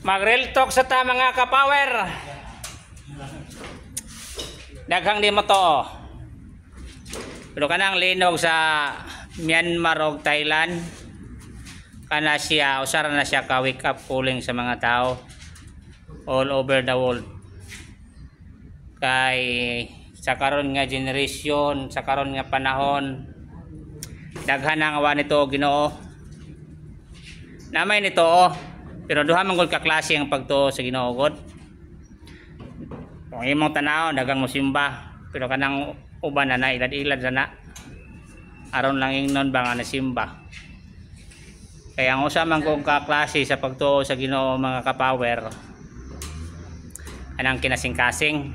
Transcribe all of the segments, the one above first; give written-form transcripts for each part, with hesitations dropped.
Mag-real talk sa ta mga kapower. Daghang di mo to. Pero kanang linog sa Myanmar o Thailand. Kana siya, usara na siya ka wake up calling sa mga tao all over the world. Kay sa karon nga generation, sa karon nga panahon, daghan ang awa nito Ginoo. Namay nito pero duha man gud ka klase ang pagtuo sa Ginoo god. Kung imong tanaw dagang mosimba, pero kanang uban na ilad-ilad sana. Aron lang ingnon ba nga nasimba. Kaya ang usa man kong kaklase sa pagtuo sa Ginoo mga kapower, anang kinasing-kasing.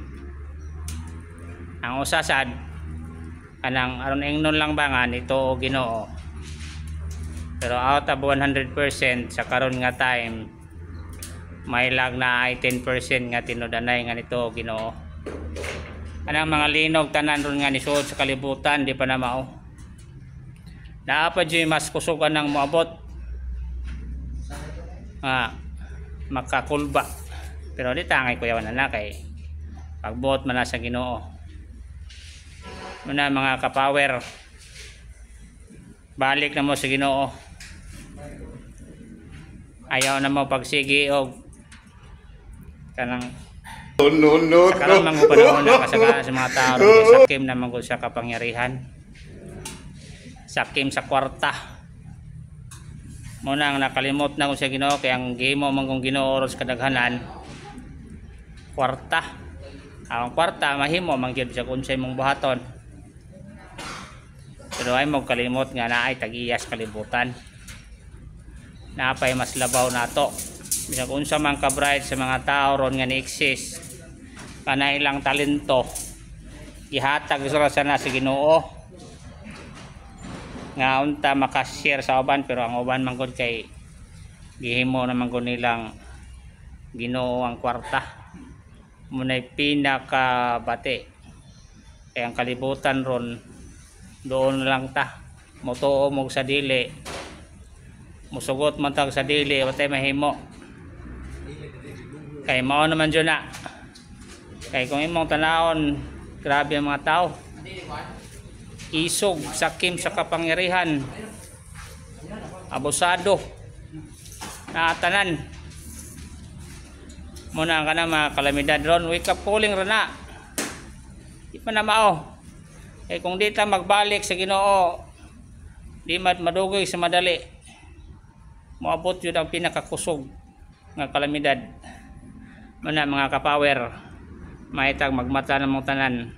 Ang usa sad anang aron ingnon lang ba nga nito o Ginoo. Pero out of 100% sa karon nga time, may lag na ay 10% nga tinudanay nga nito o Ginoo. Anang mga linog tanan ron nga nisuod sa kalibutan di pa na mao. Naa pa di mas kusugan ng moabot. Makakulba. Pero di tangay ko yawan na kay pagbuot man na sa Ginoo. Muna mga kapower, balik na mo sa Ginoo. Ayaw na mo pagsigi og kanang sa karon man ko panahon na kasagaran sa mga tao sakim na man ko sa kapangyarihan, sakim sa kwarta. Muna ang nakalimot na ko sa Ginoo kay ang gimo man kong Ginoo oros kadaghanan kwarta. Ang kwarta mahimo man gyud sa unsay mong buhaton. Pero ay mo kalimot nga naay tag-iyas kalibutan. Napay mas labaw nato. Bisag unsa man ka bright sa mga tao ron nga ni-exist. Kana ilang talento ihatag sa na sa Ginoo. Nga unta maka-share sa uban, pero ang uban man gud kay gihimo naman gud nilang Ginoo ang kwarta. Munay pinaka bati. Kaya ang kalibutan ron doon lang ta. Motuo mo sa dili. Musugot man tag sa dili, watay mahimo. Kay mao naman jud na. Kay kung imong tanawon, grabe ang mga tao. Isog, sakim sa kapangyarihan, abusado, tanan. Muna ka na mga kalamidad ron, wake up calling ron na. Di pa na mao. Eh kung di ta magbalik sa Ginoo, di madugoy sa madali. Moabot yun ang pinakakusog ng kalamidad. Muna mga kapower, maitag magmata ng mga tanan.